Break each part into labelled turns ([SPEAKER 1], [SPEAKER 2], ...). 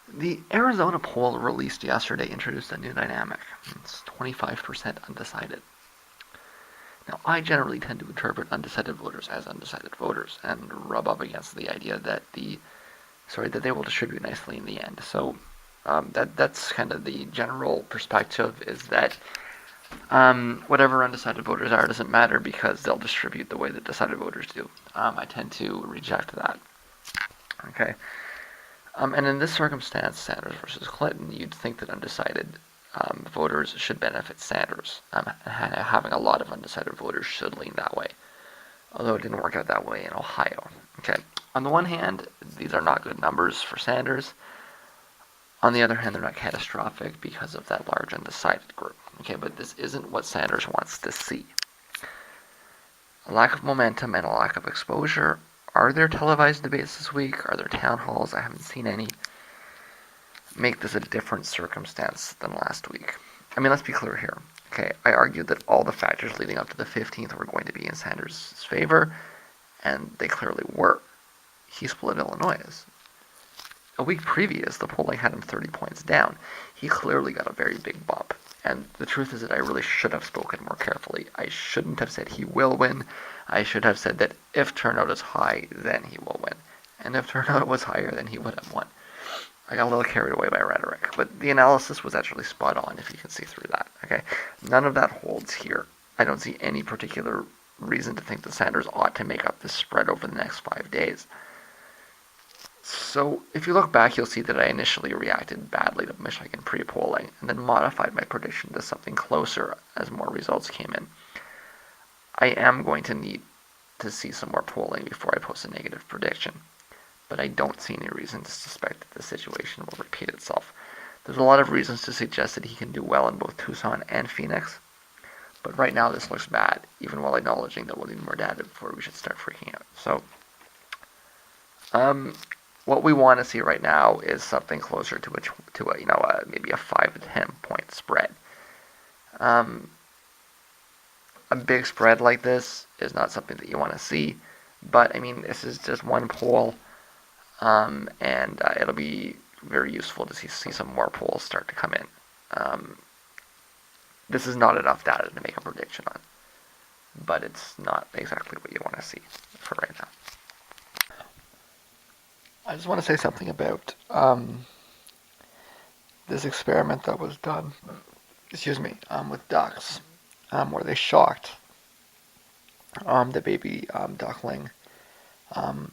[SPEAKER 1] The Arizona poll released yesterday introduced a new dynamic. It's 25% undecided. Now, I generally tend to interpret undecided voters as undecided voters and rub up against the idea that that they will distribute nicely in the end. So that's kind of the general perspective, is that whatever undecided voters are doesn't matter because they'll distribute the way that decided voters do. I tend to reject that. Okay. And in this circumstance, Sanders versus Clinton, you'd think that undecided voters should benefit Sanders. Having a lot of undecided voters should lean that way, although it didn't work out that way in Ohio. Okay. On the one hand, these are not good numbers for Sanders. On the other hand, they're not catastrophic because of that large undecided group. Okay, but this isn't what Sanders wants to see. A lack of momentum and a lack of exposure. Are there televised debates this week? Are there town halls? I haven't seen any. Make this a different circumstance than last week. I mean, let's be clear here. Okay, I argued that all the factors leading up to the 15th were going to be in Sanders' favor, and they clearly were. He split Illinois. A week previous, the polling had him 30 points down. He clearly got a very big bump. And the truth is that I really should have spoken more carefully. I shouldn't have said he will win. I should have said that if turnout is high, then he will win. And if turnout was higher, then he would have won. I got a little carried away by rhetoric, but the analysis was actually spot on, if you can see through that. Okay, none of that holds here. I don't see any particular reason to think that Sanders ought to make up this spread over the next 5 days. So if you look back, you'll see that I initially reacted badly to Michigan pre-polling and then modified my prediction to something closer as more results came in. I am going to need to see some more polling before I post a negative prediction, but I don't see any reason to suspect that the situation will repeat itself. There's a lot of reasons to suggest that he can do well in both Tucson and Phoenix, but right now this looks bad, even while acknowledging that we'll need more data before we should start freaking out. So, what we want to see right now is something closer to maybe a 5 to 10 point spread. Um, a big spread like this is not something that you want to see, but I mean, this is just one poll, and it'll be very useful to see some more polls start to come in. This is not enough data to make a prediction on, but it's not exactly what you want to see for right now. I just want to say something about this experiment that was done, with ducks, where they shocked the baby duckling. Um,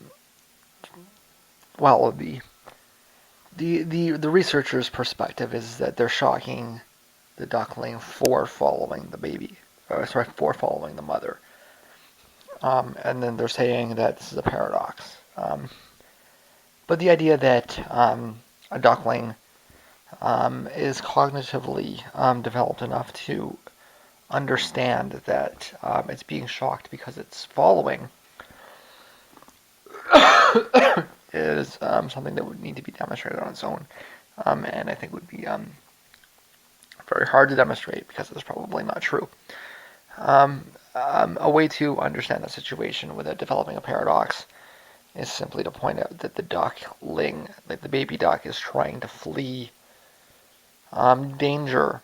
[SPEAKER 1] well, the researchers' perspective is that they're shocking the duckling for following the baby, for following the mother, and then they're saying that this is a paradox. But the idea that a duckling is cognitively developed enough to understand that it's being shocked because it's following is something that would need to be demonstrated on its own, and I think would be very hard to demonstrate because it's probably not true. A way to understand the situation without developing a paradox is simply to point out that the duckling, like the baby duck, is trying to flee danger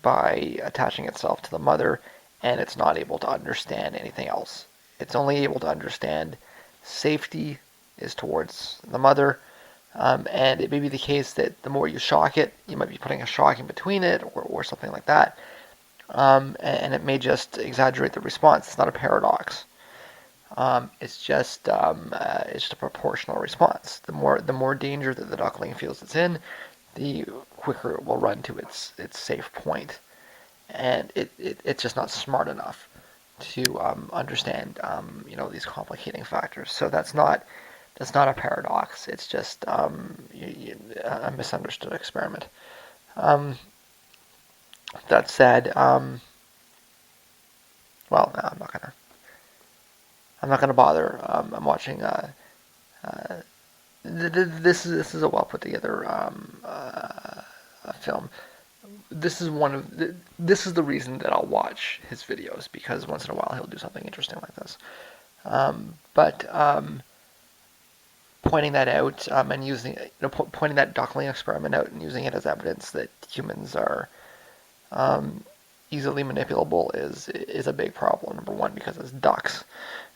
[SPEAKER 1] by attaching itself to the mother, and it's not able to understand anything else. It's only able to understand safety is towards the mother, and it may be the case that the more you shock it, you might be putting a shock in between it, or something like that, and it may just exaggerate the response. It's not a paradox. It's just a proportional response. The more danger that the duckling feels it's in, the quicker it will run to its safe point, and it's just not smart enough to understand these complicating factors. So that's not a paradox. It's just a misunderstood experiment. Um, that said, well, no, I'm not gonna bother. I'm watching. This is a well put together film. This is the reason that I'll watch his videos, because once in a while he'll do something interesting like this. But pointing that out and using pointing that duckling experiment out and using it as evidence that humans are easily manipulable is a big problem. Number one, because it's ducks,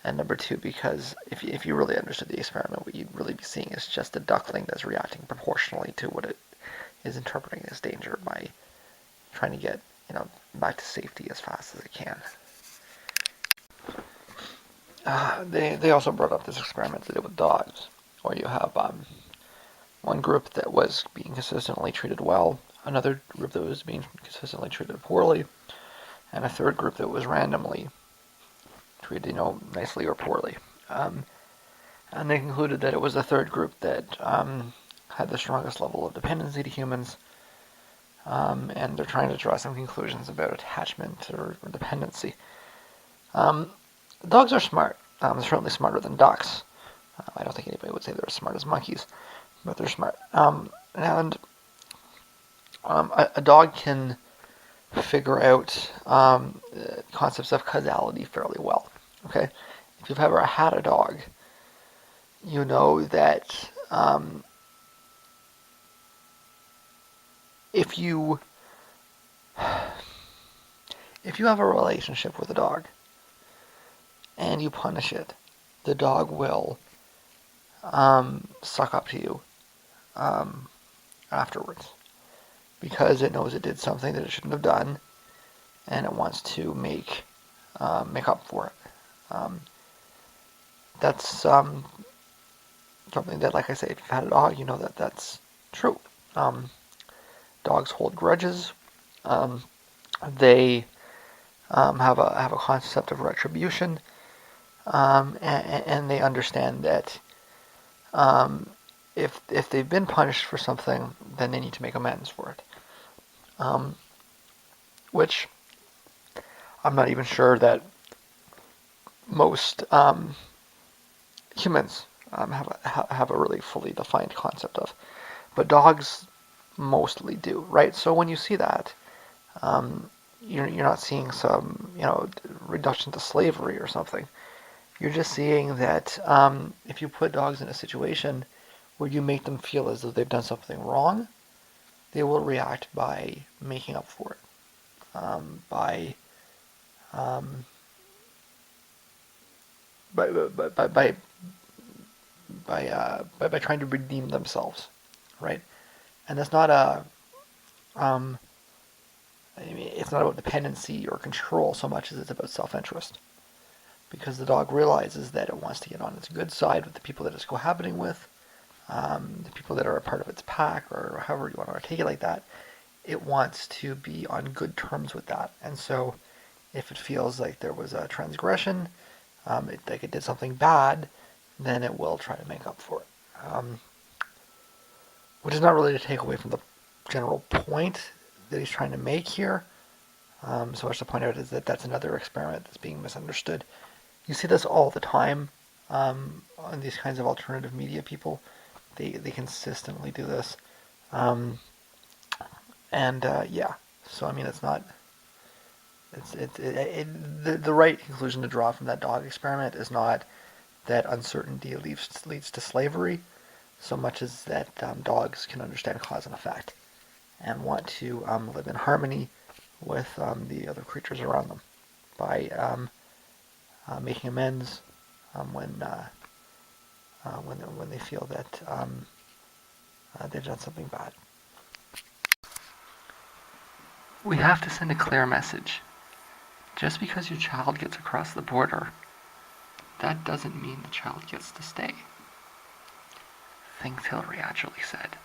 [SPEAKER 1] and number two, because if you really understood the experiment, what you'd really be seeing is just a duckling that's reacting proportionally to what it is interpreting as danger by trying to get back to safety as fast as it can. They also brought up this experiment they did with dogs, where you have one group that was being consistently treated well, another group that was being consistently treated poorly, and a third group that was randomly treated, nicely or poorly. And they concluded that it was the third group that had the strongest level of dependency to humans, and they're trying to draw some conclusions about attachment or dependency. Dogs are smart. They're certainly smarter than ducks. I don't think anybody would say they're as smart as monkeys, but they're smart. And a dog can figure out concepts of causality fairly well. Okay, if you've ever had a dog, you know that if you have a relationship with a dog and you punish it, the dog will suck up to you afterwards, because it knows it did something that it shouldn't have done, and it wants to make up for it. That's something that, like I say, if you've had a dog, you know that that's true. Dogs hold grudges. They have a concept of retribution, and they understand that if they've been punished for something, then they need to make amends for it. Which I'm not even sure that most humans have a really fully defined concept of, but dogs mostly do, right? So when you see that, you're not seeing some reduction to slavery or something. You're just seeing that if you put dogs in a situation where you make them feel as though they've done something wrong, they will react by making up for it, by trying to redeem themselves, right? And that's not it's not about dependency or control so much as it's about self-interest, because the dog realizes that it wants to get on its good side with the people that it's cohabiting with, the people that are a part of its pack, or however you want to articulate that. It wants to be on good terms with that, and so if it feels like there was a transgression, like it did something bad, then it will try to make up for it. Which is not really to take away from the general point that he's trying to make here. So much to point out is that that's another experiment that's being misunderstood. You see this all the time on these kinds of alternative media people. They consistently do this. Yeah. So I mean, it's not. The right conclusion to draw from that dog experiment is not that uncertainty leads to slavery, so much as that dogs can understand cause and effect and want to live in harmony with the other creatures around them by making amends when they feel that they've done something bad. We have to send a clear message. Just because your child gets across the border, that doesn't mean the child gets to stay. Things Hillary actually said.